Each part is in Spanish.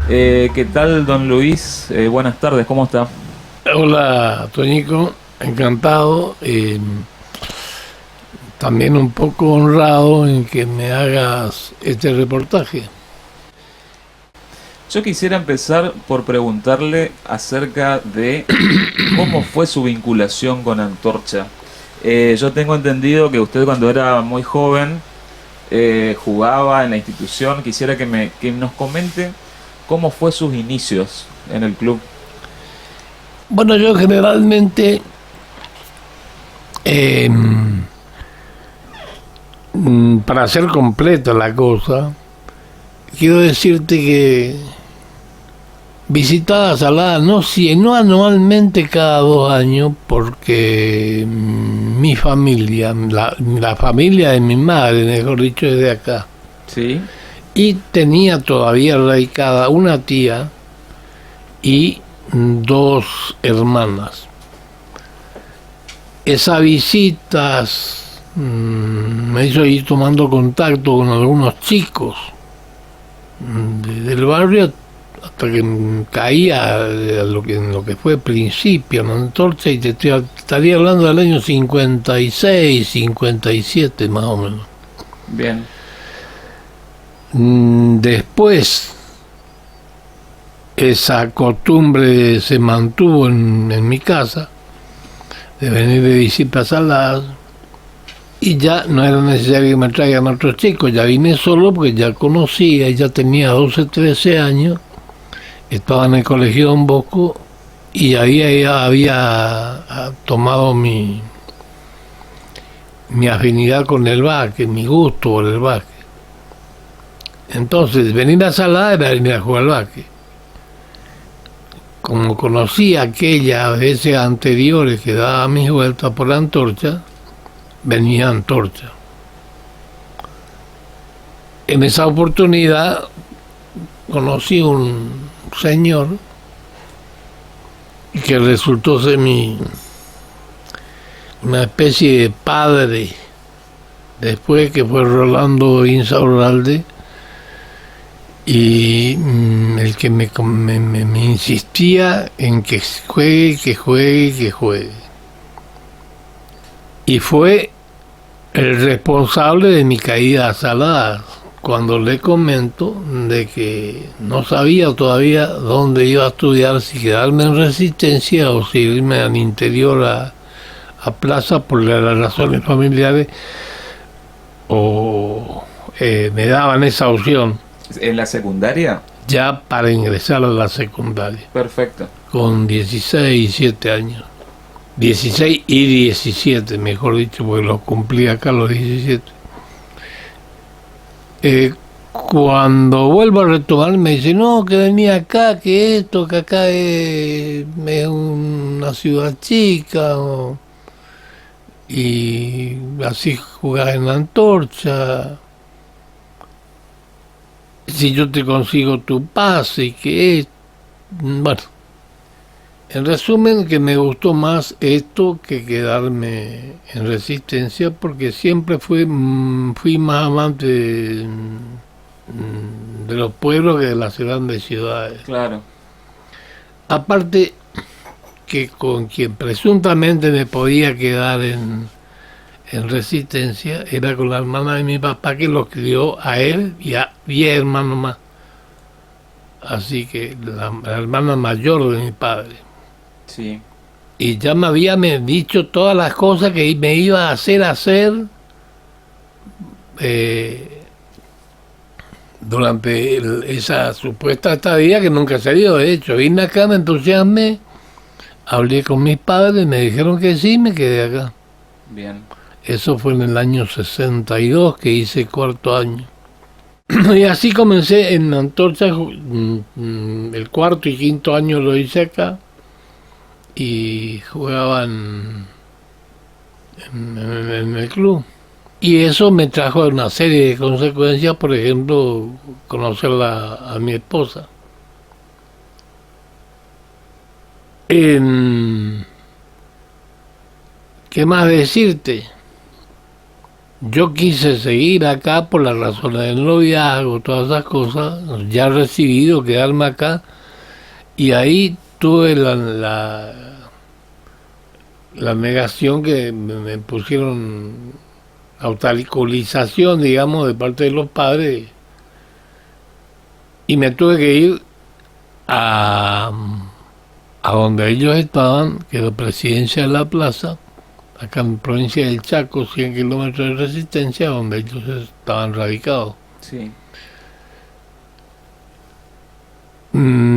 ¿Qué tal, don Luis? Buenas tardes, ¿cómo está? Hola, Toñico, encantado. También un poco honrado en que me hagas este reportaje. Yo quisiera empezar por preguntarle acerca de cómo fue su vinculación con Antorcha. Yo tengo entendido que usted cuando era muy joven jugaba en la institución. Quisiera que nos comente cómo fue sus inicios en el club. Bueno, yo generalmente, eh, para hacer completa la cosa, quiero decirte que visitaba Salada, no, si, no anualmente cada 2 años, porque mi familia, la familia de mi madre, mejor dicho, es de acá. ¿Sí? Y tenía todavía radicada una tía y dos hermanas. Esas visitas me hizo ir tomando contacto con algunos chicos del barrio hasta que caía en lo que fue principio, en Antorcha, y estaría hablando del año 56, 57 más o menos. Bien. Después esa costumbre se mantuvo en mi casa de venir de visitas saladas, y ya no era necesario que me traigan otros chicos, ya vine solo porque ya conocía, ya tenía 12, 13 años, estaba en el colegio Don Bosco y ahí ya había tomado mi afinidad con el básquet, mi gusto por el básquet. Entonces, venir a Salada era venir a jugar al básquet. Como conocía aquellas veces anteriores que daba mis vueltas por la Antorcha, venía a Antorcha. En esa oportunidad conocí un señor que resultó ser una especie de padre, después, que fue Rolando Insaurralde, y el que me insistía en que juegue, que juegue, que juegue. Y fue el responsable de mi caída a Saladas, cuando le comento de que no sabía todavía dónde iba a estudiar, si quedarme en Resistencia o si irme al interior a Plaza por las razones familiares, o me daban esa opción ¿En la secundaria? ya para ingresar a la secundaria, Perfecto. con 16 y 7 años. 16 y 17, mejor dicho, porque los cumplí acá a los 17. Cuando vuelvo a retomar me dice, no, que venía acá, que esto, que acá es una ciudad chica, y así jugás en la Antorcha, si yo te consigo tu pase, y que es... Bueno, en resumen, que me gustó más esto que quedarme en Resistencia, porque siempre fui más amante de los pueblos que de las grandes ciudades. Claro. Aparte que con quien presuntamente me podía quedar en Resistencia era con la hermana de mi papá, que lo crió a él y a 10 hermanos más. Así que la hermana mayor de mi padre. Sí. Y ya me había dicho todas las cosas que me iba a hacer eh, durante esa supuesta estadía, que nunca se dio. De hecho, vine acá, me entusiasmé, hablé con mis padres, me dijeron que sí, me quedé acá. Bien. Eso fue en el año 62, que hice cuarto año. Y así comencé en Antorcha. El cuarto y quinto año lo hice acá, y jugaba en el club. Y eso me trajo una serie de consecuencias, por ejemplo, conocerla a mi esposa. ¿Qué más decirte? Yo quise seguir acá por las razones del noviazgo, todas esas cosas, ya recibido, quedarme acá, y ahí tuve la negación que me pusieron autorización, digamos, de parte de los padres, y me tuve que ir a donde ellos estaban, que era Presidencia de la Plaza, acá en provincia del Chaco, 100 kilómetros de Resistencia, donde ellos estaban radicados. Sí.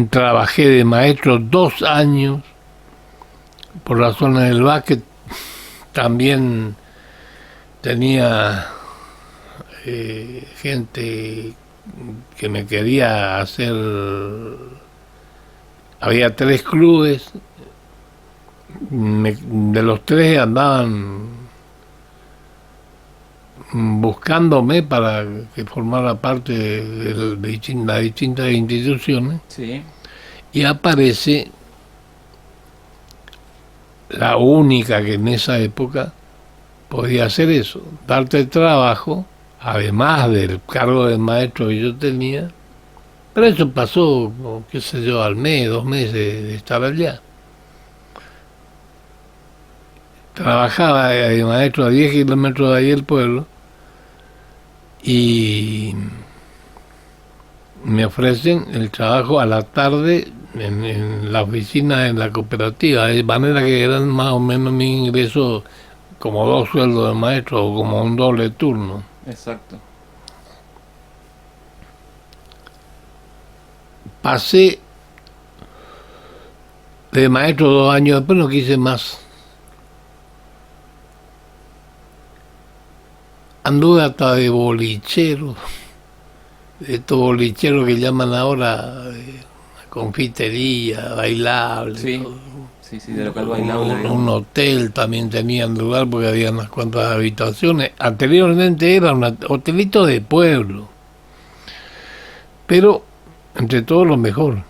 Trabajé de maestro 2 años, por razones del básquet. También tenía gente que me quería hacer. Había 3 clubes, de los 3 andaban buscándome para que formara parte de las distintas instituciones. Sí. Y aparece la única que en esa época podía hacer eso, darte trabajo, además del cargo de maestro que yo tenía. Pero eso pasó, qué sé yo, al mes, 2 meses de estar allá. Trabajaba de maestro a 10 kilómetros de ahí del pueblo y me ofrecen el trabajo a la tarde en la oficina de la cooperativa, de manera que eran más o menos mi ingreso como 2 sueldos de maestro o como un doble turno. Exacto. Pasé de maestro 2 años, después no quise más. Anduve hasta de bolichero, de estos bolicheros que llaman ahora confitería, bailable. Sí, sí, de local bailable. Un hotel también tenían lugar porque había unas cuantas habitaciones. Anteriormente era un hotelito de pueblo, pero entre todo lo mejor.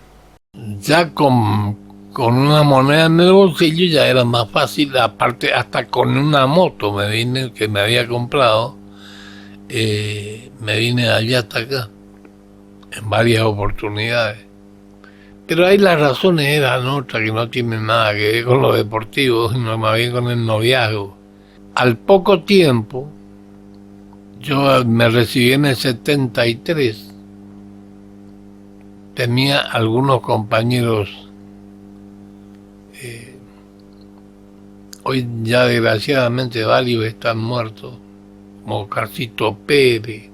Ya con una moneda en el bolsillo ya era más fácil, aparte hasta con una moto me vine, que me había comprado, me vine de allá hasta acá, en varias oportunidades. Pero ahí las razones eran otras que no tienen nada que ver con lo deportivo, sino más bien con el noviazgo. Al poco tiempo, yo me recibí en el 73, tenía algunos compañeros, hoy ya desgraciadamente varios están muertos, como Carcito Pérez,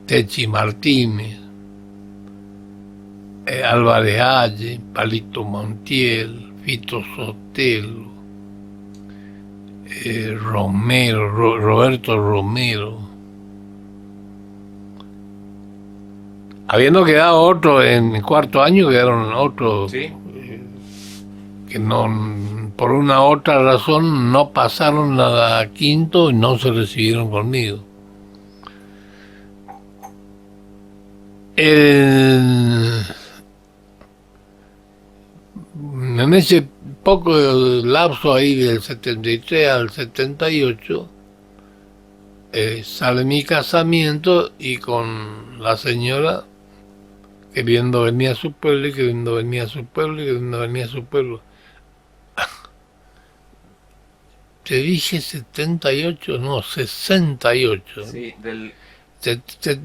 Techi Martínez, Álvarez Halle, Palito Montiel, Fito Sotelo, Roberto Romero. Habiendo quedado otro en el 4º año, quedaron otros. ¿Sí? Que no, por una u otra razón no pasaron a 5º y no se recibieron conmigo. En ese poco lapso ahí del 73 al 78 sale mi casamiento y con la señora queriendo venir a su pueblo y queriendo venir a su pueblo y queriendo venir a su pueblo. Te dije 78, no, 68. Sí, del...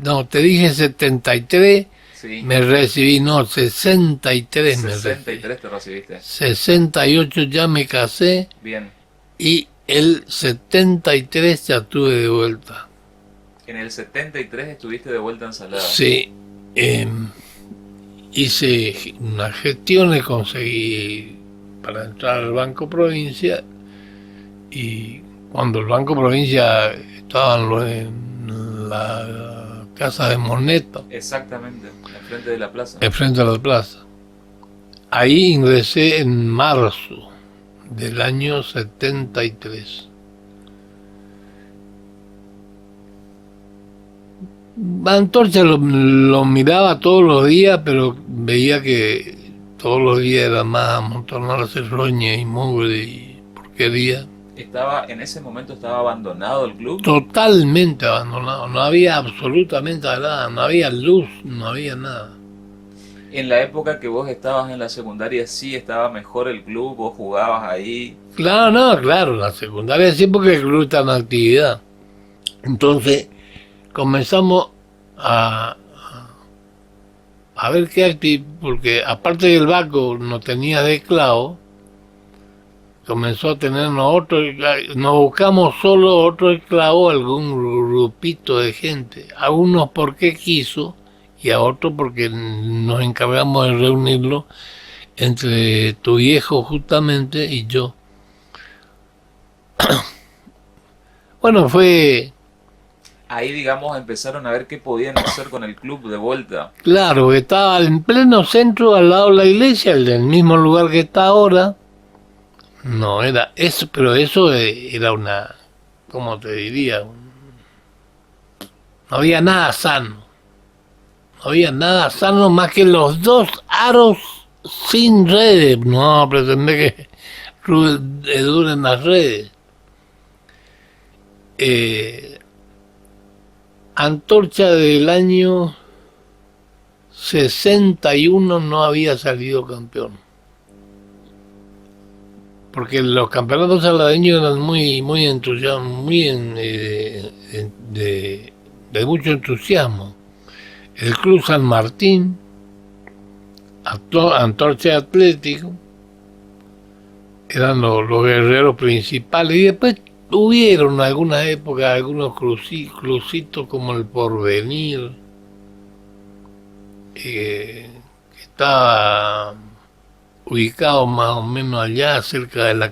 No, te dije 73, Sí. me recibí, no, 63 me recibí. 63 te recibiste. 68 ya me casé Bien. y el 73 ya estuve de vuelta. En el 73 estuviste de vuelta en Salada. Sí, hice unas gestiones, conseguí para entrar al Banco Provincia y cuando el Banco Provincia estaban en la casa de Moneta, Exactamente, enfrente de la plaza. enfrente de la plaza. Ahí ingresé en marzo del año 73. Antorcha lo miraba todos los días, pero veía que todos los días era más amontonarse roña y mugre y porquería. En ese momento estaba abandonado el club. Totalmente abandonado, no había absolutamente nada, no había luz, no había nada. En la época que vos estabas en la secundaria sí estaba mejor el club, vos jugabas ahí. Claro, no, claro, la secundaria sí porque el club está en actividad. Entonces comenzamos a, a ver qué actividad, porque aparte del banco no tenía de esclavo, comenzó a tenernos otro, nos buscamos solo otro esclavo, algún grupito de gente, a unos porque quiso y a otros porque nos encargamos de reunirlo entre tu viejo justamente y yo. Bueno, fue Ahí, digamos, empezaron a ver qué podían hacer con el club de vuelta. claro que estaba en pleno centro al lado de la iglesia, el del mismo lugar que está ahora. No era eso, pero eso era una, ¿cómo te diría? No había nada sano. No había nada sano más que los dos aros sin redes. No pretender que duren las redes. Antorcha del año 61 no había salido campeón. Porque los campeonatos saladeños eran muy entusiasmados, de mucho entusiasmo. El Club San Martín, Antorcha Atlético, eran los guerreros principales. Y después hubieron en algunas épocas algunos clusitos como el Porvenir, que estaba ubicado más o menos allá, cerca de la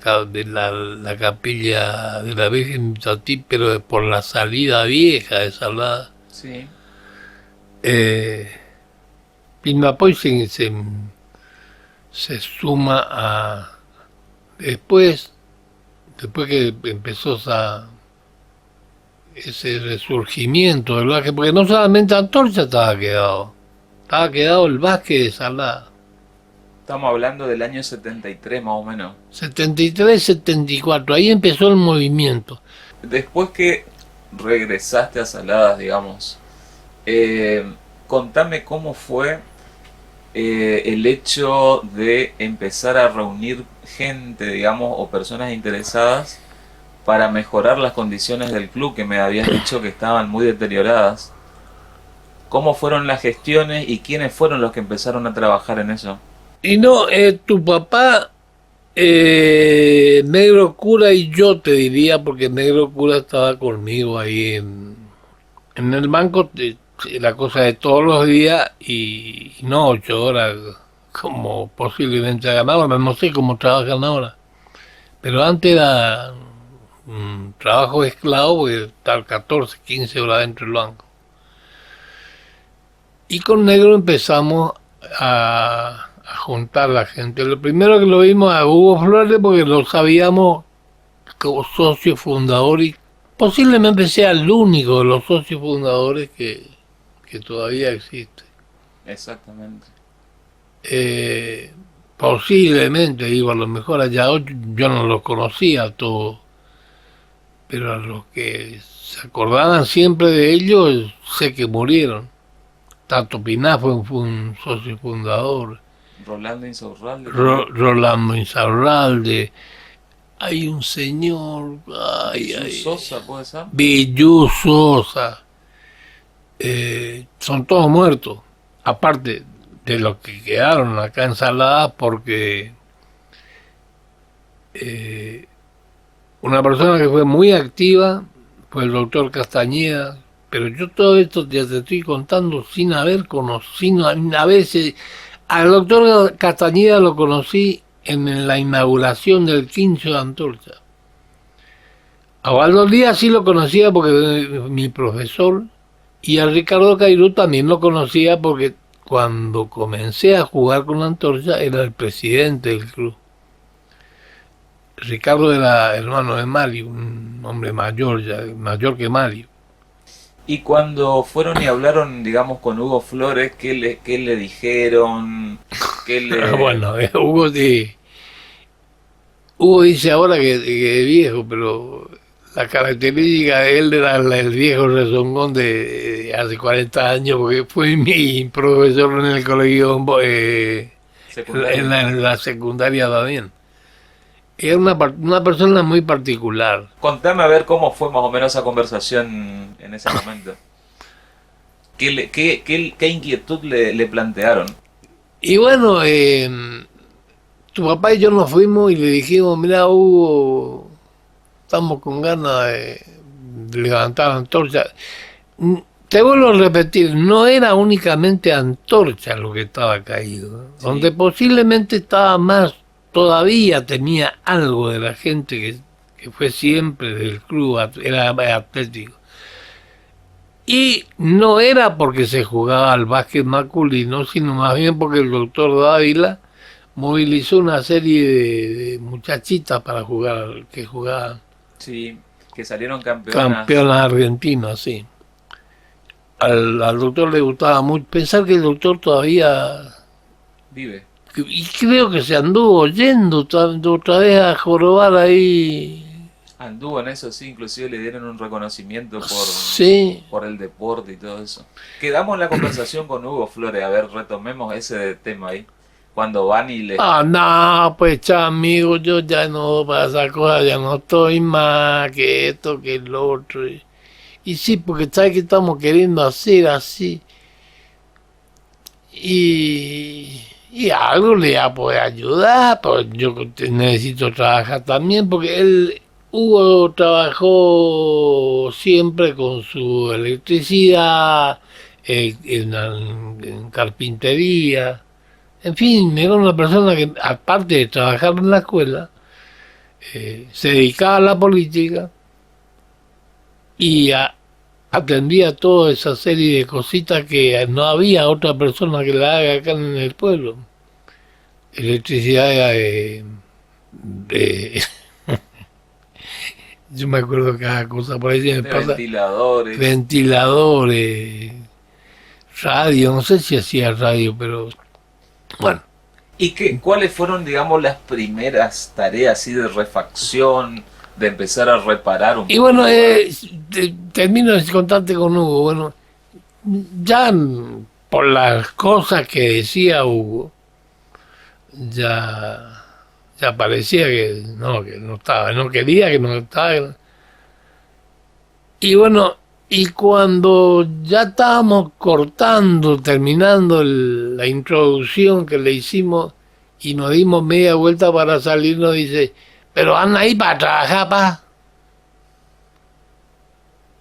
capilla de la Virgen Tatí, pero por la salida vieja de Salada. Sí. Pilmapoy se suma a... Después que empezó ese resurgimiento del básquet, porque no solamente Antorcha estaba quedado el básquet de Salada. Estamos hablando del año 73 más o menos. 73, 74, ahí empezó el movimiento. Después que regresaste a Saladas, digamos, contame cómo fue el hecho de empezar a reunir gente, digamos, o personas interesadas para mejorar las condiciones del club, que me habías dicho que estaban muy deterioradas. ¿Cómo fueron las gestiones y quiénes fueron los que empezaron a trabajar en eso? Y no, tu papá, Negro Cura y yo te diría, porque Negro Cura estaba conmigo ahí en el banco, la cosa de todos los días y no 8 horas como posiblemente hagan ahora, no sé cómo trabajan ahora, pero antes era un trabajo esclavo porque estar 14, 15 horas dentro del banco. Y con Negro empezamos a juntar la gente. Lo primero que lo vimos a Hugo Flores porque lo sabíamos como socio fundador y posiblemente sea el único de los socios fundadores que todavía existe. Exactamente. Posiblemente, digo, a lo mejor allá yo no los conocía a todos, pero a los que se acordaban siempre de ellos, sé que murieron. Tato Piná fue un socio fundador. Rolando Insaurralde. Rolando Insaurralde. Hay un señor. Sosa, ¿puede ser? Villú Sosa. Son todos muertos. Aparte de los que quedaron acá en Saladas, porque una persona que fue muy activa fue el doctor Castañeda. Pero yo todo esto ya te estoy contando sin haber conocido, a veces, al doctor Castañeda lo conocí en la inauguración del 15 de Antorcha. A Waldo Díaz sí lo conocía porque mi profesor, y a Ricardo Cairú también lo conocía porque cuando comencé a jugar con Antorcha era el presidente del club. Ricardo era hermano de Mario, un hombre mayor, ya mayor que Mario. Y cuando fueron y hablaron, digamos, con Hugo Flores, ¿qué le dijeron? Bueno, Hugo dice ahora que es viejo, pero la característica de él era el viejo rezongón de hace 40 años, porque fue mi profesor en el colegio, Secundario. en la secundaria también. Era una persona muy particular. Contame a ver cómo fue más o menos esa conversación en ese momento. ¿Qué inquietud le plantearon? Y bueno, tu papá y yo nos fuimos y le dijimos, mira Hugo, estamos con ganas de levantar antorcha. Mm, Te vuelvo a repetir, no era únicamente Antorcha lo que estaba caído, donde Sí, posiblemente estaba más, todavía tenía algo de la gente que fue siempre del club, era atlético. Y no era porque se jugaba al básquet masculino, sino más bien porque el doctor Dávila movilizó una serie de muchachitas para jugar, que jugaban sí, que salieron campeonas. campeonas argentinas, sí. Al doctor le gustaba mucho. Pensar que el doctor todavía, Vive. y creo que se anduvo yendo otra vez a jorobar ahí. Anduvo en eso, sí, inclusive le dieron un reconocimiento Sí. por el deporte y todo eso. Quedamos en la conversación con Hugo Flores, a ver, retomemos ese tema ahí. Cuando van y le... Ah, no, pues cha, amigo, yo ya no, para esa cosa, ya no estoy más que esto, que el otro. Y sí, porque sabes que estamos queriendo hacer así. Y algo le va a poder ayudar, pues yo necesito trabajar también, porque Hugo trabajó siempre con su electricidad, en carpintería, en fin, era una persona que aparte de trabajar en la escuela, se dedicaba a la política y atendía toda esa serie de cositas que no había otra persona que la haga acá en el pueblo. Electricidad de yo me acuerdo cada cosa por ahí se me de pasa, ventiladores. ventiladores, radio, no sé si hacía radio, pero bueno. ¿Y cuáles fueron, digamos, las primeras tareas así de refacción, de empezar a reparar un Y poco el bueno, lugar? termino de contarte con Hugo. Bueno, ya por las cosas que decía Hugo, ya, ya parecía que no estaba, no quería que no estaba. Y bueno, y cuando ya estábamos cortando, terminando la introducción que le hicimos y nos dimos media vuelta para salir, nos dice, pero anda ahí para trabajar, pa.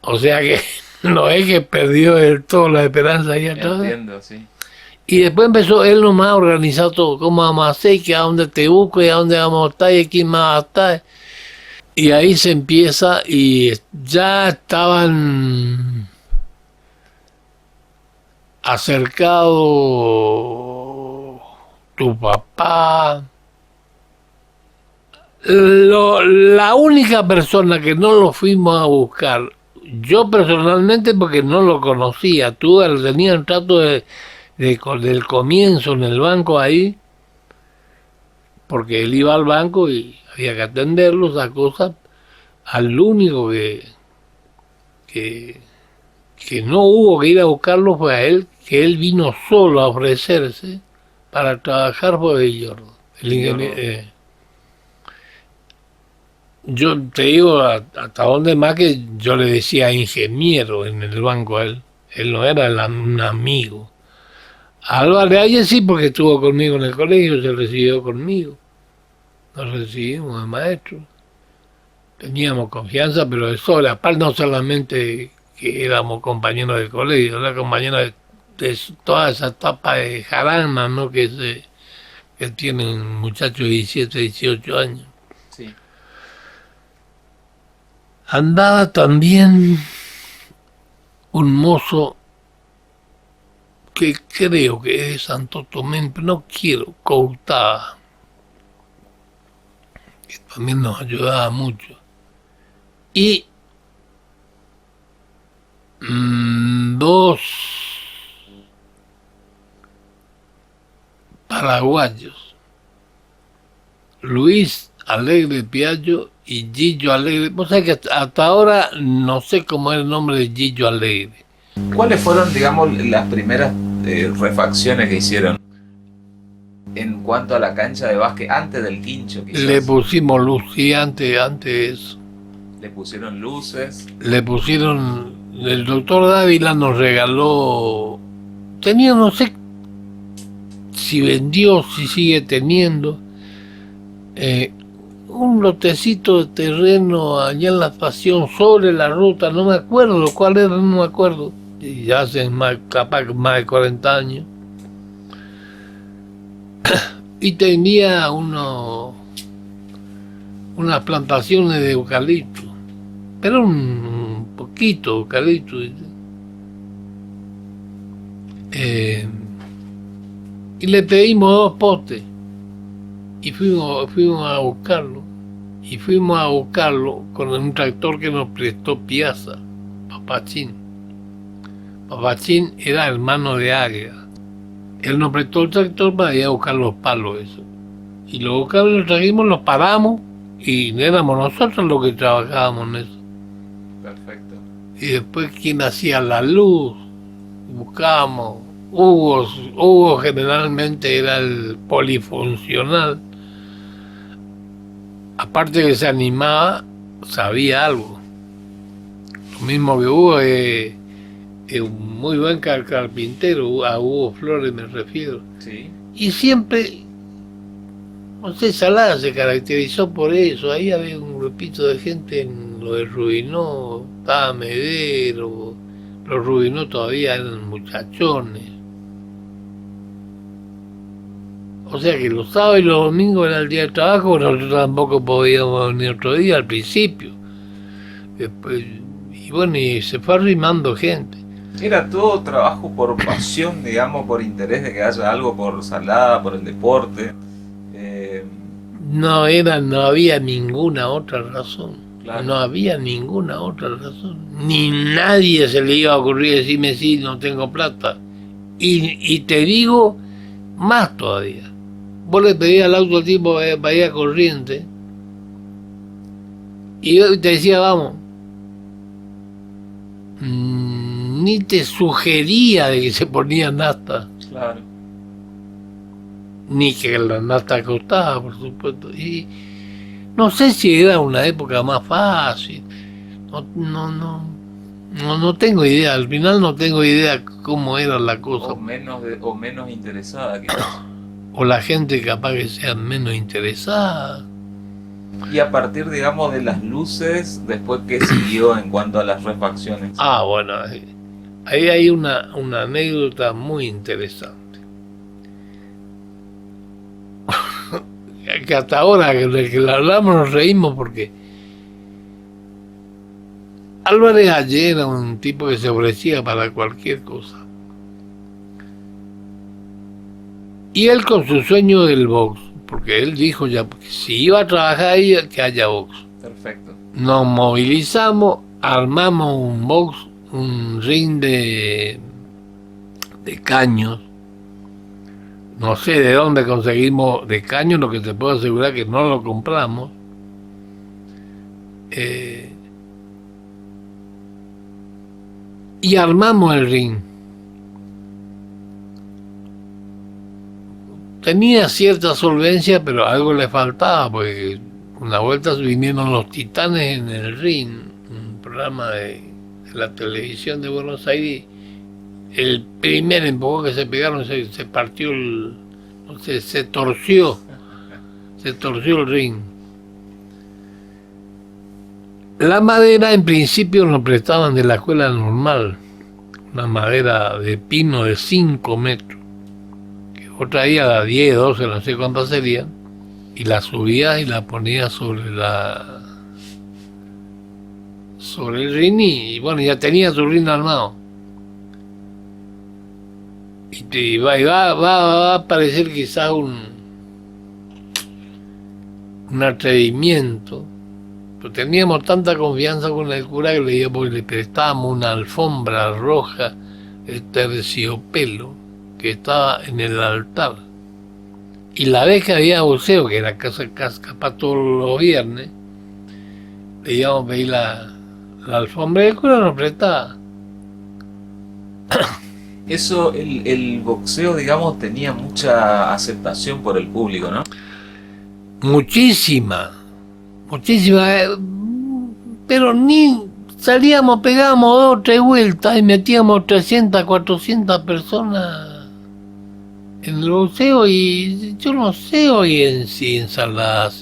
O sea que no es que perdió del todo la esperanza ahí atrás. Entiendo, sí. Y después empezó él nomás a organizar todo, cómo vamos a hacer, que a dónde te busco, y a dónde vamos a estar, y quién más va a estar. Y ahí se empieza y ya estaban acercados tu papá. La única persona que no lo fuimos a buscar, yo personalmente porque no lo conocía, tú tenía un trato del comienzo en el banco ahí, porque él iba al banco y había que atenderlo, esa cosa, al único que, que no hubo que ir a buscarlo fue a él, que él vino solo a ofrecerse para trabajar por Villordo. El ingeniero, Villordo. yo te digo hasta dónde más que yo le decía ingeniero en el banco a él. Él no era un amigo. Álvaro Ayes sí, porque estuvo conmigo en el colegio, se recibió conmigo. Nos recibimos de maestro. Teníamos confianza, pero de sobra. Aparte, no solamente que éramos compañeros de colegio, era compañeros de toda esa etapa de jarana, ¿no? Que tienen muchachos de 17, 18 años. Sí. Andaba también un mozo que creo que es de Santo Tomé, pero no quiero, Coutaba, que también nos ayudaba mucho. Y dos paraguayos, Luis Alegre Piaggio y Gillo Alegre. O sea que hasta ahora no sé cómo es el nombre de Gillo Alegre. ¿Cuáles fueron, digamos, las primeras refacciones que hicieron en cuanto a la cancha de básquet antes del quincho? Quizás? Le pusimos luz, sí, antes de eso. Le pusieron luces. Le pusieron, el doctor Dávila nos regaló, tenía, no sé si vendió, si sigue teniendo, un lotecito de terreno allá en la estación sobre la ruta, no me acuerdo cuál era, no me acuerdo, y ya hace capaz más de 40 años. Y tenía unas plantaciones de eucalipto, pero un poquito eucalipto. Y le pedimos 2 postes y fuimos a buscarlo. Y fuimos a buscarlo con un tractor que nos prestó Piazza, Papachín. Papachín era hermano de Águeda. Él nos prestó el tractor para ir a buscar los palos esos. Y lo buscamos, lo trajimos, los paramos y no éramos nosotros los que trabajábamos en eso. Perfecto. Y después quien hacía la luz, buscábamos. Hugo generalmente era el polifuncional. Aparte que se animaba, sabía algo. Lo mismo que Hugo es un muy buen carpintero, a Hugo Flores me refiero. Sí. Y siempre, no sé, Salada se caracterizó por eso. Ahí había un grupito de gente en lo de Rubinó, estaba Medero, los Rubinó todavía eran muchachones. O sea que los sábados y los domingos era el día de trabajo, nosotros tampoco podíamos venir otro día al principio. Después, y bueno, y se fue arrimando gente. Era todo trabajo por pasión, digamos, por interés de que haya algo por Salada, por el deporte. No había ninguna otra razón. Claro. No había ninguna otra razón. Ni nadie se le iba a ocurrir decirme sí, no tengo plata. Y te digo más todavía. Vos le pedías al auto al tipo para ir a Corriente y te decía vamos. Ni te sugería de que se ponía nafta. Claro. Ni que la nafta costaba, por supuesto. Y no sé si era una época más fácil. No tengo idea. Al final no tengo idea cómo era la cosa. O menos interesada, quizás. O la gente capaz que sea menos interesada. Y a partir, digamos, de las luces, después, ¿qué siguió en cuanto a las refacciones? Ah, bueno, ahí hay una anécdota muy interesante. Que hasta ahora que la hablamos nos reímos porque Álvarez ayer era un tipo que se ofrecía para cualquier cosa. Y él con su sueño del box, porque él dijo ya, si iba a trabajar ahí, que haya box. Perfecto. Nos movilizamos, armamos un box, un ring de caños. No sé de dónde conseguimos de caños, lo que te puedo asegurar que no lo compramos. Y armamos el ring. Tenía cierta solvencia, pero algo le faltaba, porque una vuelta vinieron los Titanes en el ring, un programa de la televisión de Buenos Aires. El primer empujón que se pegaron se partió se torció el ring. La madera en principio nos prestaban de la escuela normal, una madera de pino de 5 metros. Otra día a 10, 12, no sé cuántas serían, y la subías y la ponías sobre el ring y bueno, ya tenía su ring armado. Y va a parecer quizás un atrevimiento, pero teníamos tanta confianza con el cura que le prestábamos una alfombra roja de terciopelo que estaba en el altar Y la vez que había boxeo, que era capaz todos los viernes, le íbamos a pedir la alfombra y el cura nos prestaba. Eso, el boxeo, digamos, tenía mucha aceptación por el público, ¿no? Muchísima, pero ni salíamos, pegábamos 2 o 3 vueltas y metíamos 300, 400 personas en el boxeo, y yo no sé hoy en si en Salada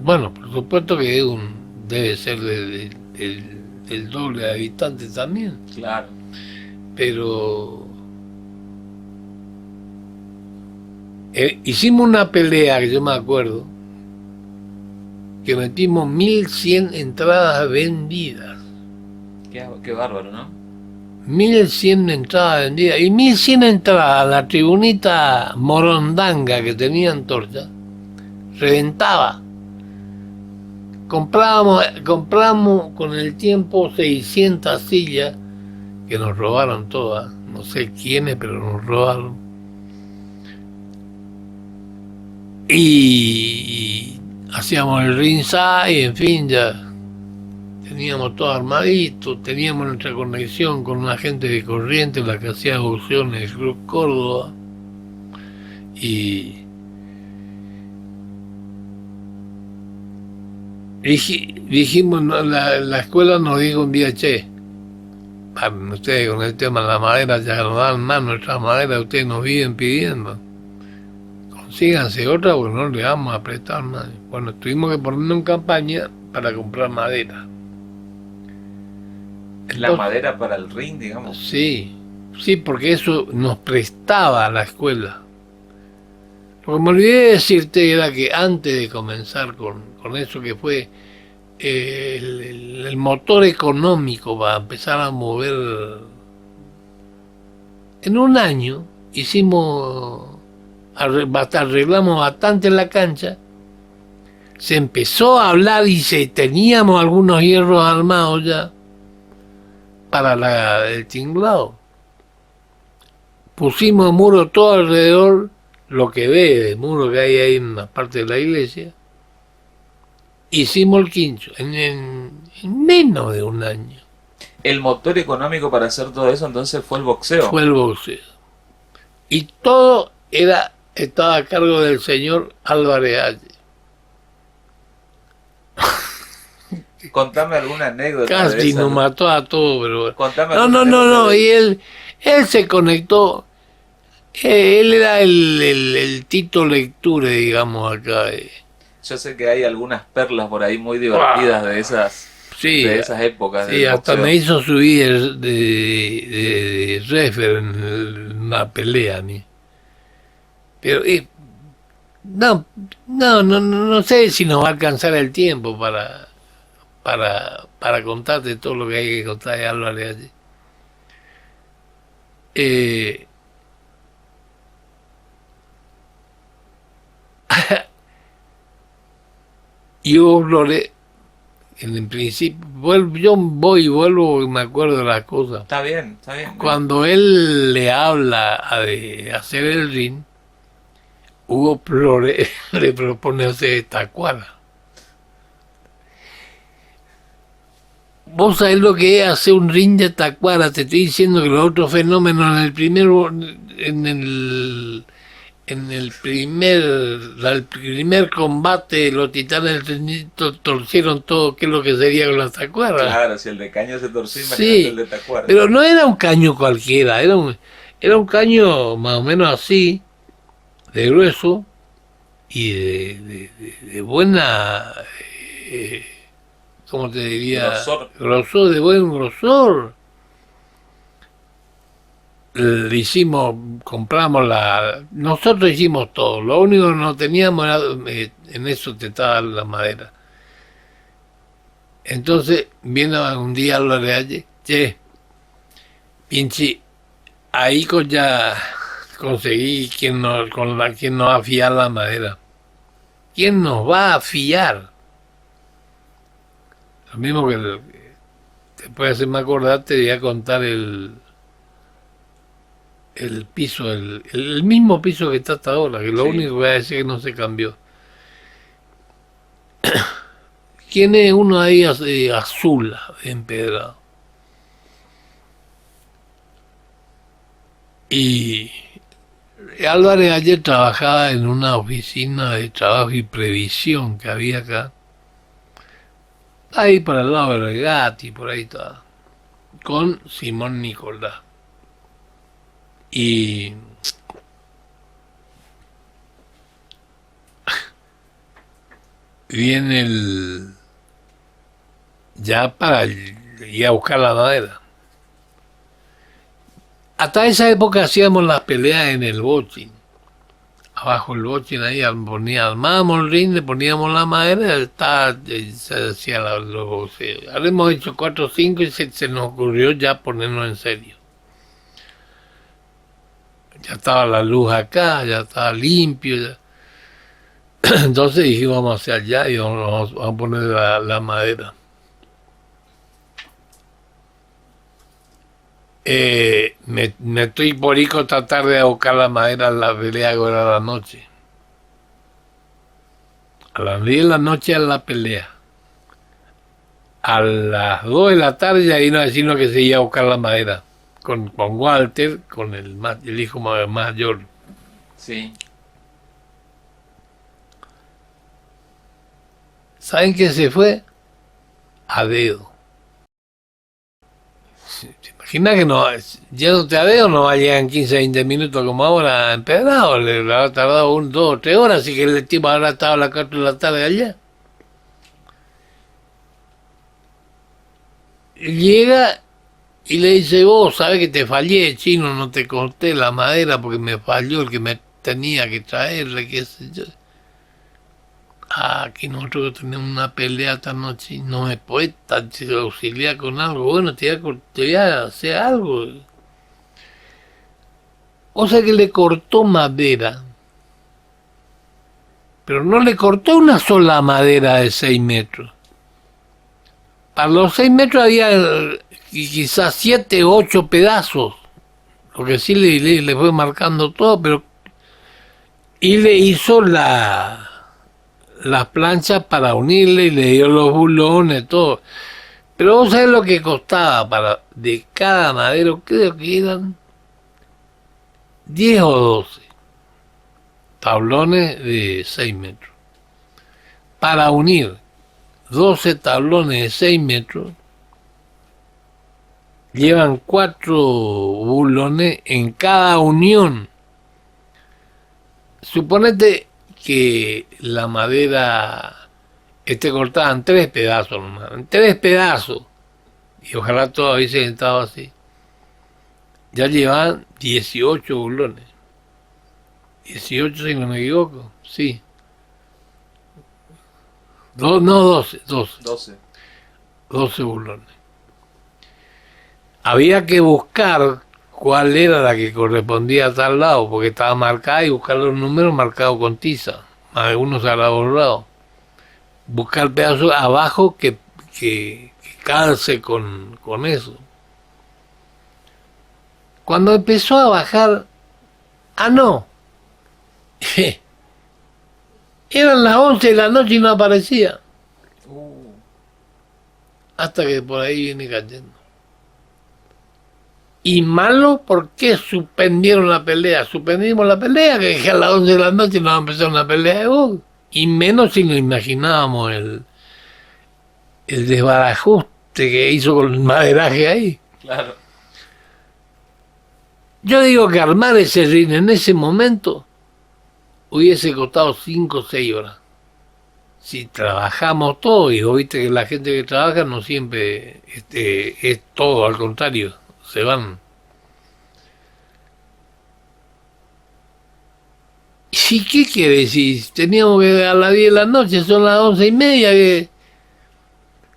bueno, por supuesto que debe ser del doble de habitantes también, Claro. pero hicimos una pelea que yo me acuerdo, que metimos 1100 entradas vendidas. Qué bárbaro, ¿no? 1100 entradas vendidas. Y 1100 entradas a la tribunita morondanga que tenía Antorcha, reventaba. Compramos con el tiempo 600 sillas, que nos robaron todas. No sé quiénes, pero nos robaron. Y hacíamos el ringside, en fin, ya teníamos todo armadito, teníamos nuestra conexión con una gente de Corrientes, la que hacía boxeo en el Club Córdoba, y dijimos, no, la escuela nos dijo un día, che, paren ustedes con el tema de la madera, ya nos dan más nuestra madera, ustedes nos viven pidiendo, consíganse otra porque no le vamos a prestar más. Bueno, tuvimos que ponernos en campaña para comprar madera. La madera para el ring, digamos. Sí, porque eso nos prestaba a la escuela. Lo que me olvidé de decirte era que antes de comenzar con eso, que fue el motor económico para empezar a mover, en un año arreglamos bastante la cancha, se empezó a hablar y teníamos algunos hierros armados ya para el tinglado. Pusimos muro todo alrededor, lo que ve de muro que hay ahí en la parte de la iglesia. Hicimos el quincho en menos de un año. El motor económico para hacer todo eso entonces fue el boxeo. Fue el boxeo. Y todo estaba a cargo del señor Álvarez Allende. Contame alguna anécdota. Casi nos mató a todos, pero Contame no, y él se conectó. Él era el Tito Lecture, digamos, acá. Yo sé que hay algunas perlas por ahí muy divertidas de esas épocas. Sí, hasta boxeo. Me hizo subir de refer en una pelea a mí. Pero no sé si nos va a alcanzar el tiempo para contarte todo lo que hay que contar de Álvarez allí. Y Hugo Flores, en el principio, yo voy y vuelvo y me acuerdo de las cosas. Está bien. Cuando él le habla de hacer el ring, Hugo Flores le propone hacer Tacuara. Vos sabés lo que es hacer un ring de Tacuara. Te estoy diciendo que los otros fenómenos en el primer combate, los titanes del torcieron todo, que es lo que sería con la Tacuara. Claro, si el de caño se torció, imagínate el de Tacuara. Pero no era un caño cualquiera, era un caño más o menos así, de grueso y de buena, ¿cómo te diría? Grosor, de buen grosor. Nosotros hicimos todo, lo único que no teníamos era, en eso te estaba la madera. Entonces viene un día Álvarez Allende, che, pinche, ahí ya conseguí quien nos va a afiar la madera. ¿Quién nos va a afiar? Lo mismo que después de hacerme acordar, te voy a contar el piso, el mismo piso que está hasta ahora, que lo Sí. único que voy a decir es que no se cambió. Tiene uno ahí azul, empedrado. Y Álvarez ayer trabajaba en una oficina de trabajo y previsión que había acá, ahí para el lado de Regati, por ahí está, con Simón Nicolás. Y viene ya para ir a buscar la madera. Hasta esa época hacíamos las peleas en el bochín. Abajo el bochín ahí armábamos el ring, le poníamos la madera, se hacía habremos hecho 4 o 5 y se nos ocurrió ya ponernos en serio. Ya estaba la luz acá, ya estaba limpio. Ya. Entonces dijimos, vamos hacia allá y vamos a poner la madera. Me estoy por ir a tratar de buscar la madera en la pelea ahora a la noche. A las 10 de la noche es la pelea. A las 2 de la tarde ya vino a decirnos que se iba a buscar la madera. Con Walter, con el hijo mayor. Sí. ¿Saben qué se fue? A dedo. ¿Se imagina que no, yéndote a dedo no va a llegar en 15, 20 minutos como ahora empedrado? Le habrá tardado 1, 2 o 3 horas, así que el tipo habrá estado a las 4 de la tarde allá. Llega y le dice, vos sabés que te fallé, chino, no te corté la madera porque me falló el que me tenía que traerle, qué sé yo. Que nosotros tenemos una pelea esta noche y no me puedes auxiliar con algo. Bueno, te voy a hacer algo. O sea que le cortó madera, pero no le cortó una sola madera de 6 metros. Para los 6 metros había quizás 7 o 8 pedazos, lo que sí le fue marcando todo, pero y le hizo las planchas para unirle y le dio los bulones, todo. Pero vos sabés lo que costaba de cada madero, creo que eran 10 o 12 tablones de 6 metros. Para unir 12 tablones de 6 metros, llevan 4 bulones en cada unión. Suponete que la madera esté cortada en 3 pedazos nomás, en 3 pedazos, y ojalá todo hubiese estado así. Ya llevan 18 bulones. 18 si no me equivoco, sí. No, 12. 12 bulones. Había que buscar cuál era la que correspondía a tal lado, porque estaba marcada, y buscar los números marcados con tiza. Más de uno se habrá borrado. Buscar pedazos abajo que calce con eso. Cuando empezó a bajar, no, eran las 11 de la noche y no aparecía. Hasta que por ahí viene cayendo. Y malo, ¿por qué suspendieron la pelea? Suspendimos la pelea, que a las 11 de la noche nos empezó una pelea de box. Y menos si nos imaginábamos el desbarajuste que hizo con el maderaje ahí. Claro. Yo digo que armar ese ring en ese momento hubiese costado 5 o 6 horas. Si trabajamos todo, y vos viste que la gente que trabaja no siempre es todo, al contrario, se van. ¿Y qué quiere decir? Teníamos que a las 10 de la noche, son las 11:30, que...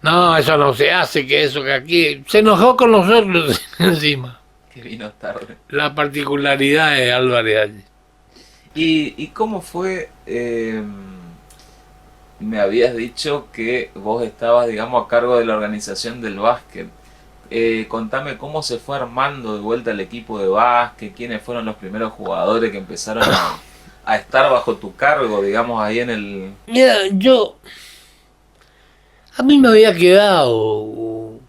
No, eso no se hace, que eso, que aquí... Se enojó con nosotros encima. Que vino tarde. La particularidad de Álvarez allí. ¿Y cómo fue? Me habías dicho que vos estabas, digamos, a cargo de la organización del básquet. Contame cómo se fue armando de vuelta el equipo de básquet, quiénes fueron los primeros jugadores que empezaron a estar bajo tu cargo, digamos, ahí en el... Mira, a mí me había quedado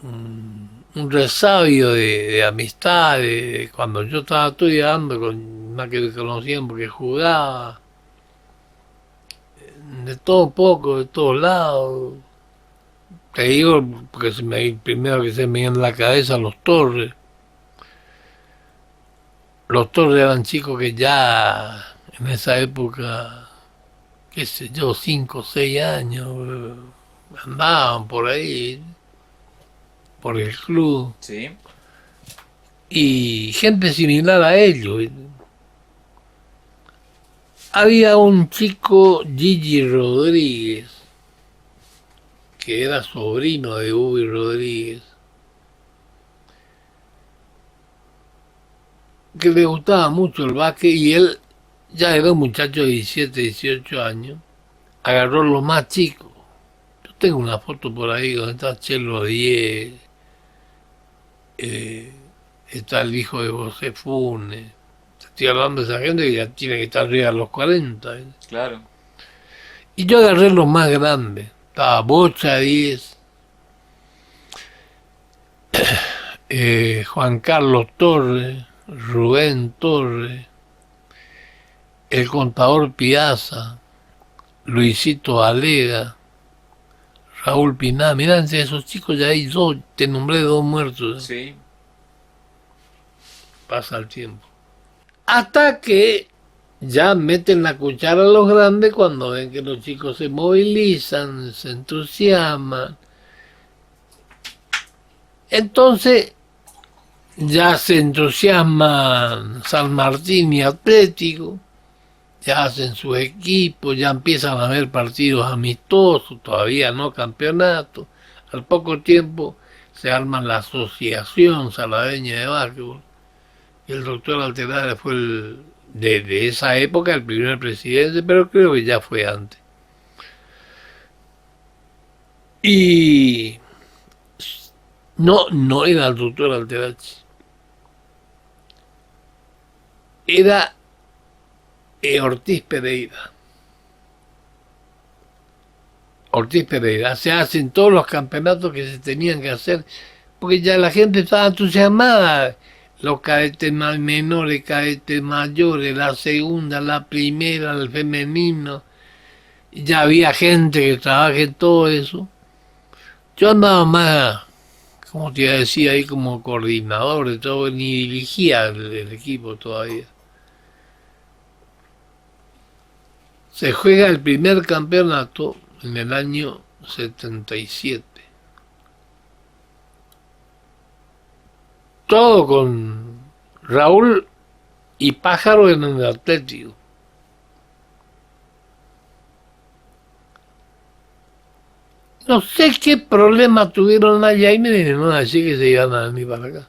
un resabio de amistad de cuando yo estaba estudiando, con una que me conocían porque jugaba, de todo un poco, de todos lados. Te digo, porque primero que se me viene en la cabeza los Torres. Los Torres eran chicos que ya en esa época, qué sé yo, 5 o 6 años, andaban por ahí, por el club. Sí, Y gente similar a ellos. Había un chico, Gigi Rodríguez, que era sobrino de Ubi Rodríguez, que le gustaba mucho el básquet y él ya era un muchacho de 17, 18 años, agarró lo más chico. Yo tengo una foto por ahí donde está Chelo Díez, está el hijo de José Funes. Estoy hablando de esa gente que ya tiene que estar arriba de los 40. claro. Y yo agarré los más grandes. Estaba Bocha Díez, Juan Carlos Torres, Rubén Torres, el contador Piazza, Luisito Alega, Raúl Piná. Mirá, entre esos chicos ya hay dos, te nombré 2 muertos. Sí, Pasa el tiempo. Hasta que ya meten la cuchara a los grandes cuando ven que los chicos se movilizan, se entusiasman. Entonces ya se entusiasman San Martín y Atlético, ya hacen sus equipos, ya empiezan a haber partidos amistosos, todavía no campeonatos. Al poco tiempo se arma la Asociación Saladeña de Básquetbol. Y el doctor Alterada fue de esa época el primer presidente, pero creo que ya fue antes. Y no era el doctor Alterachi. Era Ortiz Pereira. Ortiz Pereira. Se hacen todos los campeonatos que se tenían que hacer, porque ya la gente estaba entusiasmada. Los cadetes más menores, cadetes mayores, la segunda, la primera, el femenino. Ya había gente que trabajaba en todo eso. Yo andaba más, como te iba a decir, ahí como coordinador de todo, ni dirigía el equipo todavía. Se juega el primer campeonato en el año 77. Todo con Raúl y Pájaro en el Atlético. No sé qué problema tuvieron allá y me vinieron a decir que se iban a venir para acá.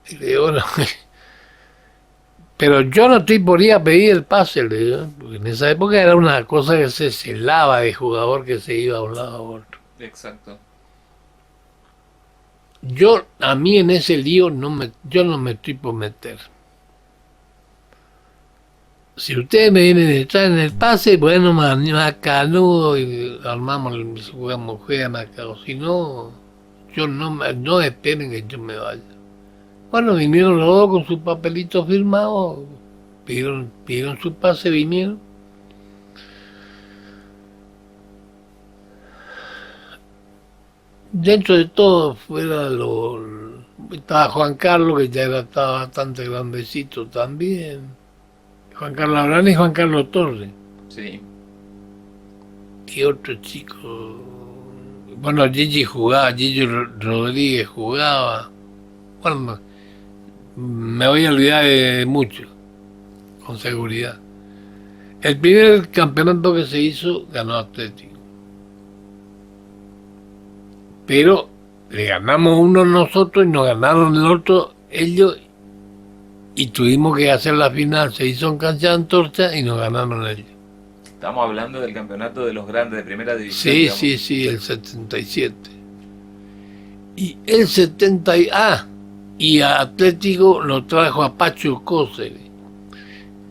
Y le digo, bueno, pero yo no estoy por ir a pedir el pase, le digo, porque en esa época era una cosa que se celaba de jugador que se iba a un lado a otro. exacto. A mí en ese lío yo no me estoy por meter. Si ustedes me vienen a echar en el pase, bueno, más canudo y armamos, juegan acá. O si no, no esperen que yo me vaya. Bueno, vinieron los dos con su papelito firmado, pidieron su pase, vinieron. Dentro de todo, estaba Juan Carlos, que ya estaba bastante grandecito también. Juan Carlos Abrán y Juan Carlos Torres. Sí, Y otro chico. Bueno, Gigi Rodríguez jugaba. Bueno, me voy a olvidar de mucho, con seguridad. El primer campeonato que se hizo ganó Atlético. Pero le ganamos uno nosotros y nos ganaron el otro ellos y tuvimos que hacer la final. Se hizo en cancha de Antorcha y nos ganaron ellos. Estamos hablando del campeonato de los grandes de primera división. Sí, Digamos. sí, el 77. Y el 70... y a Atlético lo trajo a Pacho Cóceres,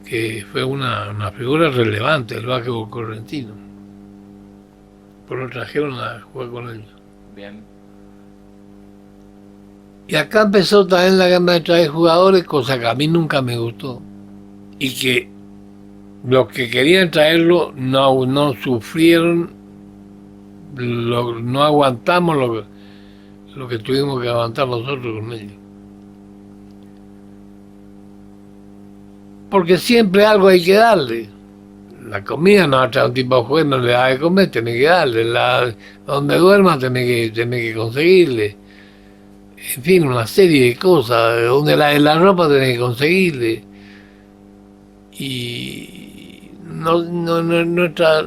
que fue una figura relevante del básquetbol correntino. Por lo trajeron a jugar con ellos. Bien. Y acá empezó también la gana de traer jugadores, cosa que a mí nunca me gustó. Y que los que querían traerlo no sufrieron, no aguantamos lo que tuvimos que aguantar nosotros con ellos. Porque siempre algo hay que darle. La comida no va a traer un tipo de juez, no le da de comer, tiene que darle. Donde duerma, tiene que conseguirle. En fin, una serie de cosas. Donde la ropa, tiene que conseguirle. Y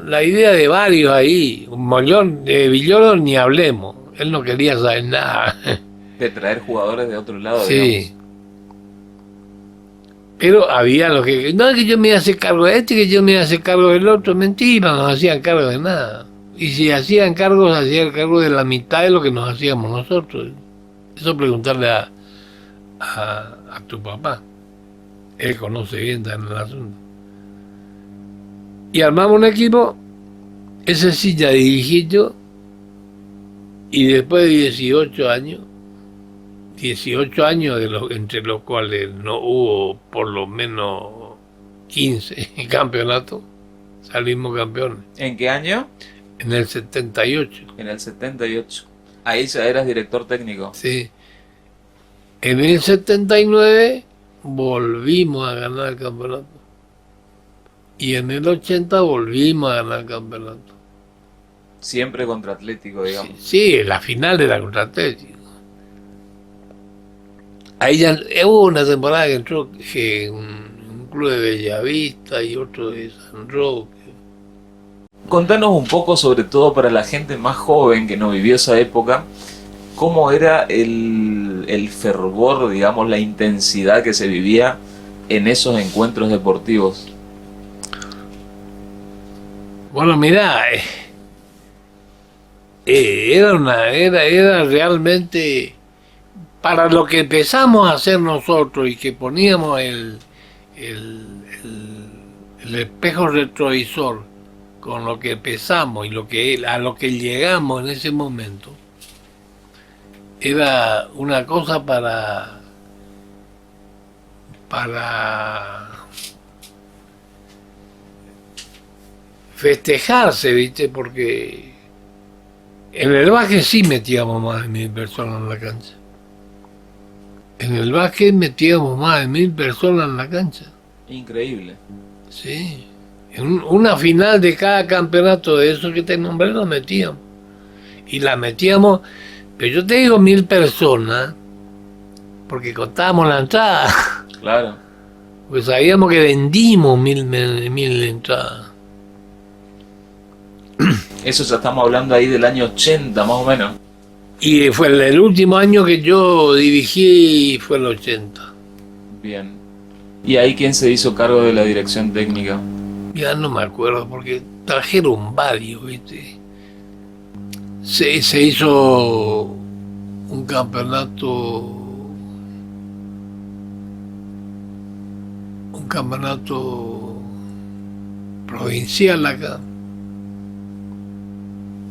la idea de varios ahí, un mollón de Villoro ni hablemos. Él no quería saber nada. De traer jugadores de otro lado, Sí. digamos. Pero había los que... No es que yo me iba a hacer cargo de este, que yo me iba a hacer cargo del otro. Mentira, no hacían cargo de nada. Y si hacían cargo de la mitad de lo que nos hacíamos nosotros. Eso preguntarle a tu papá. Él conoce bien también el asunto. Y armamos un equipo, ese sí ya dirigí yo, y después de 18 años entre los cuales no hubo por lo menos 15 campeonatos, salimos campeones. ¿En qué año? En el 78. En el 78. Ahí ya eras director técnico. Sí. En el 79 volvimos a ganar el campeonato. Y en el 80 volvimos a ganar el campeonato. Siempre contra Atlético, digamos. Sí, la final de la contra Atlético. Ahí ya hubo una temporada que entró un club de Bellavista y otro de San Roque. Contanos un poco, sobre todo para la gente más joven que no vivió esa época, cómo era el fervor, digamos, la intensidad que se vivía en esos encuentros deportivos. Bueno, mirá, era realmente para lo que empezamos a hacer nosotros y que poníamos el espejo retrovisor con lo que empezamos y a lo que llegamos en ese momento, era una cosa para festejarse, ¿viste? Porque en el básquet sí metíamos más de 1000 personas en la cancha. En el básquet metíamos más de 1000 personas en la cancha. Increíble. Sí. En una final de cada campeonato de esos que te nombré la metíamos. Y la metíamos, pero yo te digo 1000 personas, porque contábamos la entrada. Claro. Pues sabíamos que vendimos 1000 entradas. Eso ya estamos hablando ahí del año 80, más o menos. Y fue el último año que yo dirigí, fue el 80. Bien. ¿Y ahí quién se hizo cargo de la dirección técnica? Ya no me acuerdo, porque trajeron varios, ¿viste? Se hizo un campeonato provincial acá,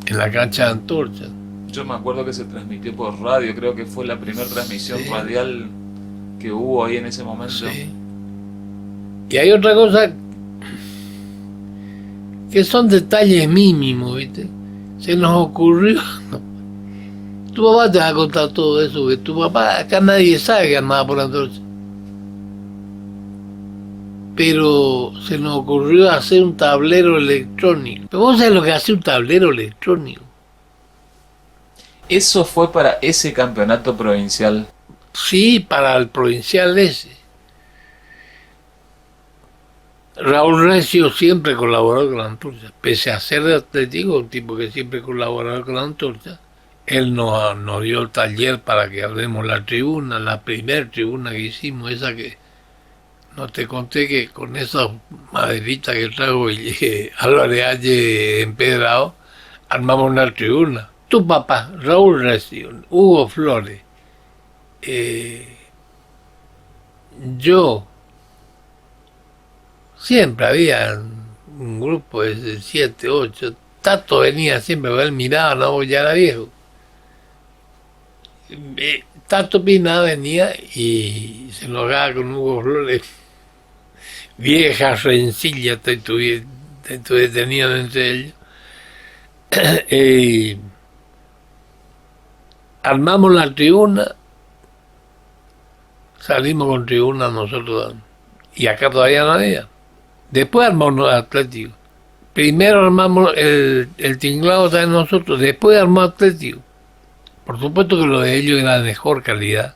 en la cancha de Antorcha. Yo me acuerdo que se transmitió por radio, creo que fue la primera transmisión Sí. radial que hubo ahí en ese momento. Sí. Y hay otra cosa que son detalles mínimos, ¿viste? Se nos ocurrió. Tu papá te va a contar todo eso, que tu papá, acá nadie sabe que andaba por Antorcha. Pero se nos ocurrió hacer un tablero electrónico. Pero vos sabés lo que hace un tablero electrónico. Eso fue para ese campeonato provincial. Sí, para el provincial ese. Raúl Recio siempre colaboró con la Antorcha. Pese a ser de Atlético, un tipo que siempre colaboró con la Antorcha, él nos dio el taller para que hablemos la tribuna, la primera tribuna que hicimos, esa que No te conté que con esas maderitas que traigo Álvarez H. empedrado, armamos una tribuna. Tu papá, Raúl Recio, Hugo Flores, eh, yo, siempre había un grupo de 7, 8. Tato venía siempre, él miraba, no, ya era viejo. Tato Pina venía y se enojaba con Hugo Flores. Viejas rencillas tenían entre ellos. Eh, armamos la tribuna, salimos con tribuna nosotros, y acá todavía no había. Después armamos los Atlético. Primero armamos el tinglado de nosotros, después armamos Atlético. Por supuesto que lo de ellos era de mejor calidad,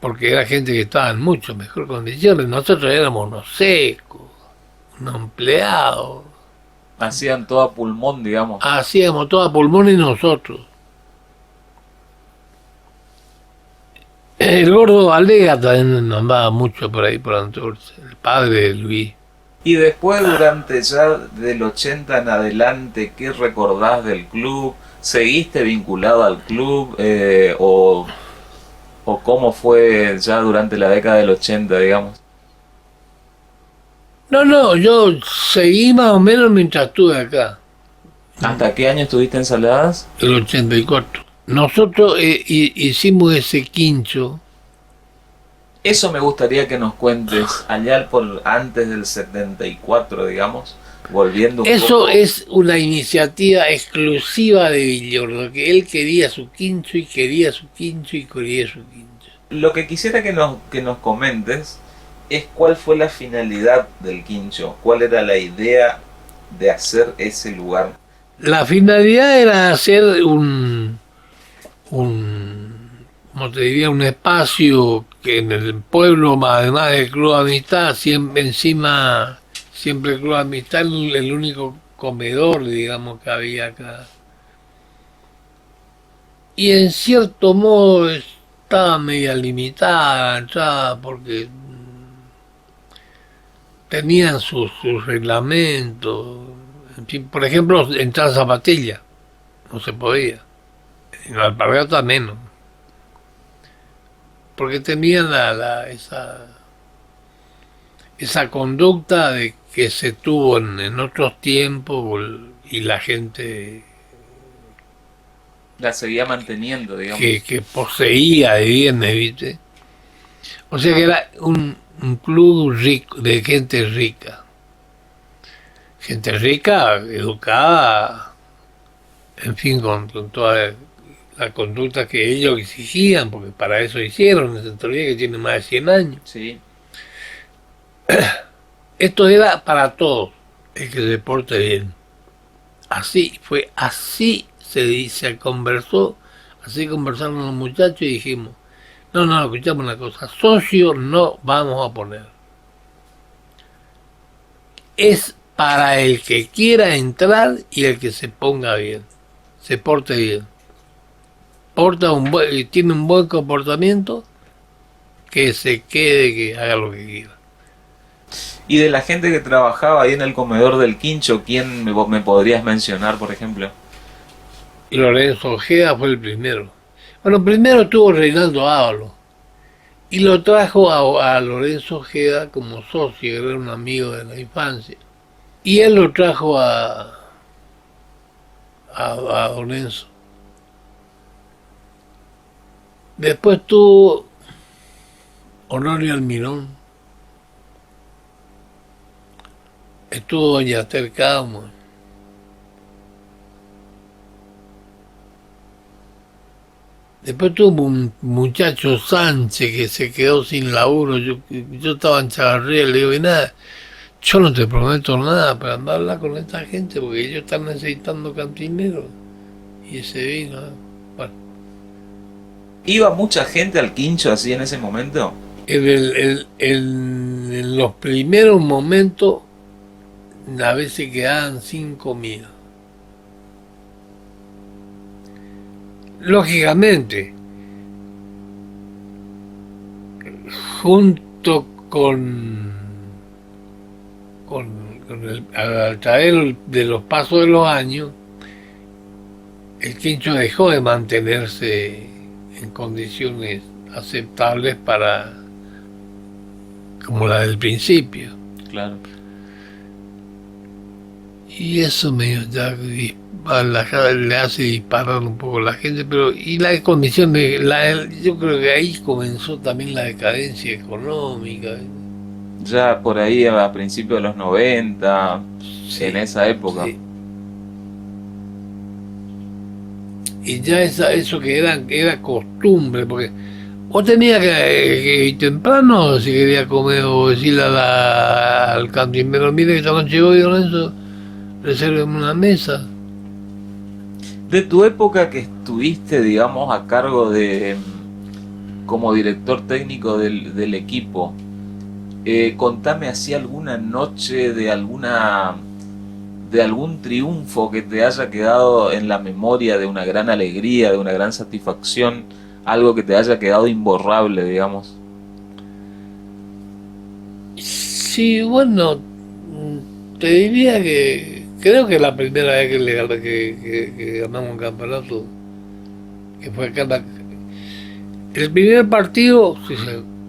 porque era gente que estaba en mucho mejor condiciones. Nosotros éramos unos secos, unos empleados. Hacían todo a pulmón, digamos. Hacíamos todo a pulmón y nosotros. El gordo Alega también andaba mucho por ahí, por Antorcha, el padre de Luis. Y después, durante ya del 80 en adelante, ¿qué recordás del club? ¿Seguiste vinculado al club? ¿O cómo fue ya durante la década del 80, digamos? No, yo seguí más o menos mientras estuve acá, ¿Hasta qué año estuviste en Saladas? el 84. Nosotros hicimos ese quincho. Eso me gustaría que nos cuentes, allá por antes del 74, digamos, volviendo un Eso poco. es una iniciativa exclusiva de Villordo, que él quería su quincho y quería su quincho y quería su quincho. Lo que quisiera que nos comentes es cuál fue la finalidad del quincho, cuál era la idea de hacer ese lugar. La finalidad era hacer como te diría, un espacio que en el pueblo, además del Club de Amistad, siempre el Club de Amistad, el único comedor, digamos, que había acá. Y en cierto modo estaba media limitada la entrada porque tenían sus reglamentos. En fin, por ejemplo, entrar zapatilla, no se podía. En la alpargata menos. Porque tenían esa conducta de que se tuvo en otros tiempos y la gente La seguía manteniendo, digamos. que poseía de bienes, ¿viste? O sea que era un club rico, de gente rica. Gente rica, educada, en fin, con toda la conducta que ellos exigían, porque para eso hicieron, en teoría que tiene más de 100 años. Sí. Esto era para todos, el que se porte bien. Así se conversó, así conversaron los muchachos y dijimos, no, escuchamos una cosa, socio no vamos a poner. Es para el que quiera entrar y el que se ponga bien, se porte bien. Tiene un buen comportamiento, que se quede, que haga lo que quiera. Y de la gente que trabajaba ahí en el comedor del quincho, ¿quién me podrías mencionar, por ejemplo? Y Lorenzo Ojeda fue el primero. Bueno, primero estuvo Reinaldo Ábalos. Y lo trajo a Lorenzo Ojeda como socio, era un amigo de la infancia. Y él lo trajo a Lorenzo. Después tuvo Honorio Almirón. Estuvo doña Esther Camo. Después tuvo un muchacho Sánchez que se quedó sin laburo. Yo estaba en Chavarría y le digo, y nada, yo no te prometo nada, pero anda a hablar con esta gente porque ellos están necesitando cantineros. Y ese vino. Bueno. ¿Iba mucha gente al quincho así en ese momento? En los primeros momentos a veces quedaban sin comida. Lógicamente, junto al través de los pasos de los años, el quincho dejó de mantenerse en condiciones aceptables como la del principio. Claro. Y eso le hace disparar un poco a la gente, pero y la condición yo creo que ahí comenzó también la decadencia económica. Ya por ahí a principios de los 90, Sí, en esa época. sí. Y ya eso que era costumbre, porque vos tenías que ir temprano si querías comer o decirle al cantinero, mire que esta noche voy, Lorenzo, resérveme una mesa. De tu época que estuviste, digamos, a cargo de, como director técnico del equipo, contame así alguna noche de algún triunfo que te haya quedado en la memoria, de una gran alegría, de una gran satisfacción, algo que te haya quedado imborrable, digamos. Sí, bueno, te diría que creo que la primera vez que ganamos un campeonato, que fue acá, el primer partido,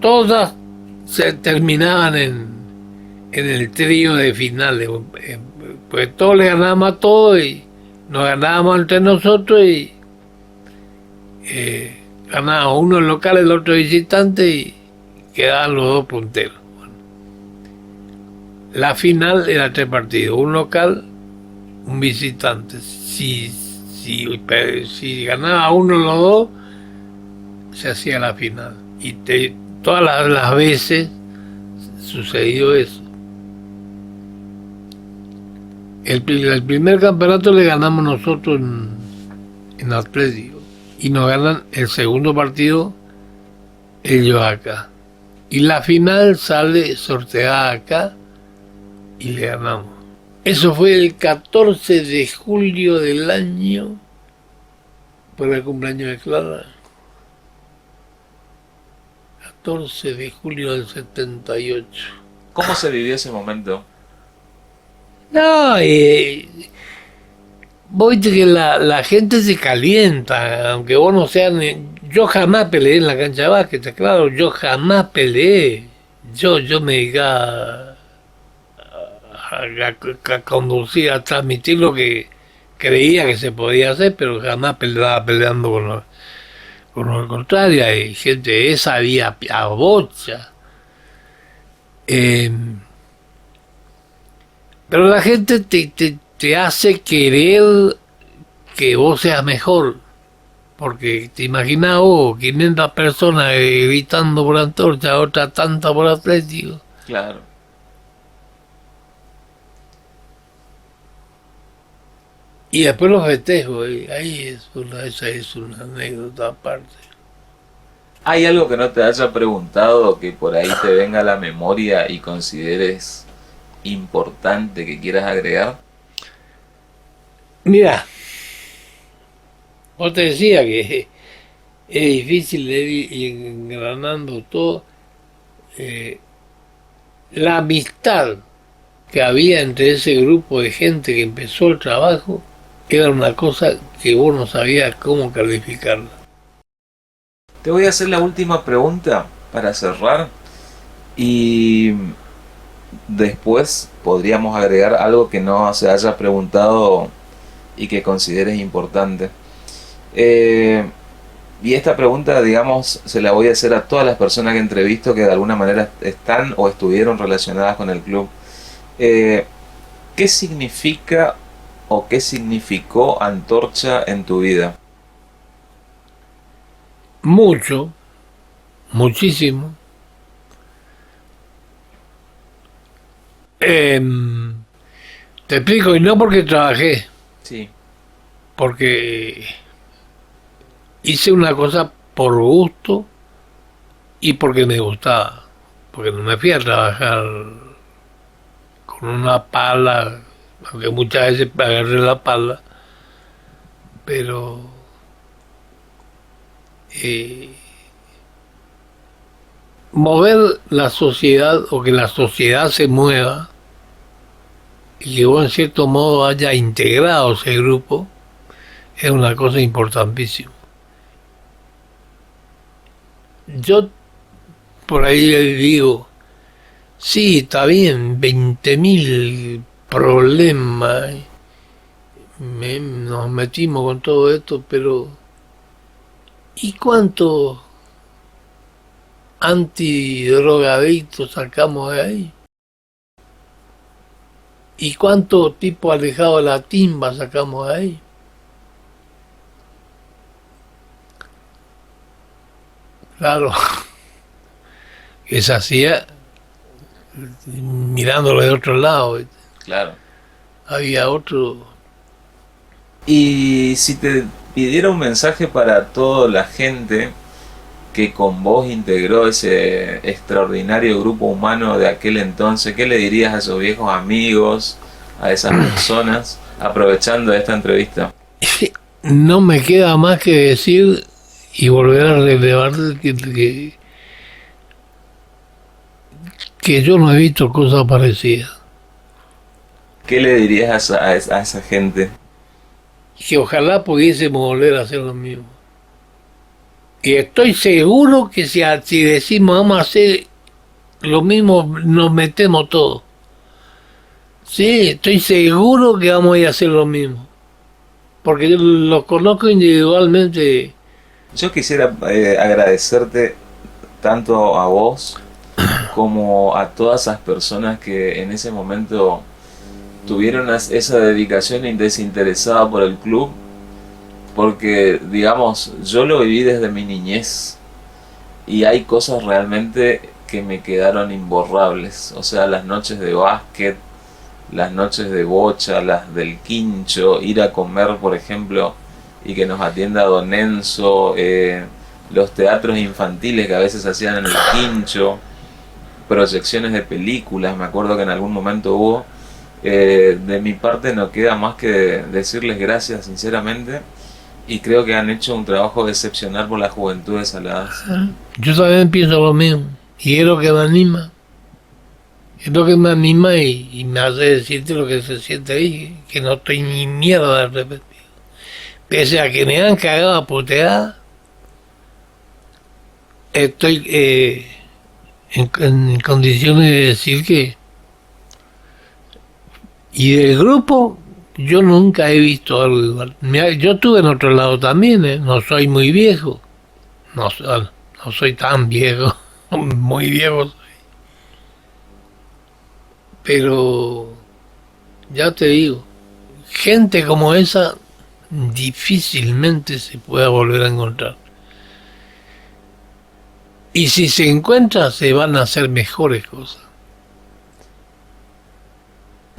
todas se terminaban en el trío de finales, pues todos le ganábamos a todos y nos ganábamos entre nosotros y ganábamos uno el local, el otro visitante y quedaban los dos punteros. La final era 3 partidos, un local, un visitante. Si ganaba uno de los dos, se hacía la final. Y todas las veces sucedió eso. El primer campeonato le ganamos nosotros en Atlético. Y nos ganan el segundo partido ellos acá. Y la final sale sorteada acá y le ganamos. Eso fue el 14 de julio del año, por el cumpleaños de Clara. 14 de julio del 78. ¿Cómo se vivió ese momento? No, vos viste que la gente se calienta, aunque vos no seas... Yo jamás peleé en la cancha de básquet, está claro, yo jamás peleé. Yo me dedicaba a conducir, a transmitir lo que creía que se podía hacer, pero jamás peleando con lo contrario. Hay gente de esa había a bocha. Pero la gente te hace querer que vos seas mejor. Porque te imaginas vos, 500 personas gritando por Antorcha, otra tanta por Atlético. Claro. Y después los festejos, esa es una anécdota aparte. ¿Hay algo que no te haya preguntado que por ahí te venga a la memoria y consideres importante que quieras agregar? Mira, vos te decía que es difícil de ir engranando todo. La amistad que había entre ese grupo de gente que empezó el trabajo era una cosa que vos no sabías cómo calificarla. Te voy a hacer la última pregunta para cerrar y después podríamos agregar algo que no se haya preguntado y que consideres importante. Y esta pregunta, digamos, se la voy a hacer a todas las personas que entrevisto que de alguna manera están o estuvieron relacionadas con el club. ¿Qué significa o qué significó Antorcha en tu vida? Mucho, muchísimo. Te explico, y no porque trabajé, Sí, porque hice una cosa por gusto y porque me gustaba. Porque no me fui a trabajar con una pala, aunque muchas veces agarré la pala, pero mover la sociedad o que la sociedad se mueva y que vos en cierto modo haya integrado ese grupo es una cosa importantísima. Yo por ahí le digo, sí, está bien, 20.000 problemas, nos metimos con todo esto, pero ¿y cuántos antidrogadictos sacamos de ahí? ¿Y cuántos tipos alejados de la timba sacamos de ahí? Claro, que se hacía mirándolo de otro lado. Claro. Había otro. Y si te pidiera un mensaje para toda la gente que con vos integró ese extraordinario grupo humano de aquel entonces, ¿qué le dirías a esos viejos amigos, a esas personas, aprovechando esta entrevista? No me queda más que decir y volver a relevar que yo no he visto cosas parecidas. ¿Qué le dirías a esa gente? Que ojalá pudiésemos volver a hacer lo mismo. Y estoy seguro que si decimos vamos a hacer lo mismo, nos metemos todos. Sí, estoy seguro que vamos a ir a hacer lo mismo. Porque yo los conozco individualmente. Yo quisiera agradecerte tanto a vos como a todas esas personas que en ese momento tuvieron esa dedicación desinteresada por el club, porque digamos, yo lo viví desde mi niñez y hay cosas realmente que me quedaron imborrables, o sea, las noches de básquet, las noches de bocha, las del quincho, ir a comer, por ejemplo, y que nos atienda Don Enzo, los teatros infantiles que a veces hacían en el quincho, proyecciones de películas, me acuerdo que en algún momento hubo. De mi parte no queda más que decirles gracias sinceramente, y creo que han hecho un trabajo excepcional por la juventud de Saladas. Yo también pienso lo mismo, y es lo que me anima. Es lo que me anima y me hace decirte lo que se siente ahí, que no estoy ni mierda de arrepentido. Pese a que me han cagado a puteada, estoy en condiciones de decir que... Y del grupo, yo nunca he visto algo igual. Mira, yo estuve en otro lado también, ¿eh? No soy muy viejo, no soy tan viejo, muy viejo soy. Pero ya te digo, gente como esa difícilmente se pueda volver a encontrar. Y si se encuentra, se van a hacer mejores cosas.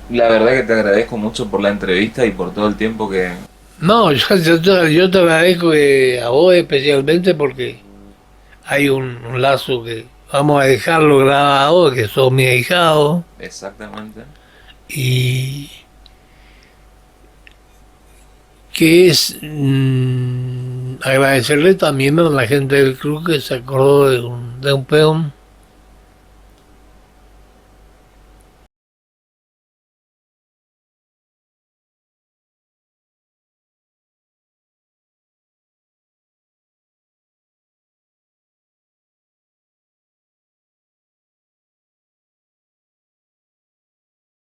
La verdad que te agradezco mucho por la entrevista y por todo el tiempo que... No, yo te agradezco a vos especialmente porque hay un lazo que vamos a dejarlo grabado, que sos mi ahijado. Exactamente. Y que es agradecerle también a la gente del club que se acordó de un peón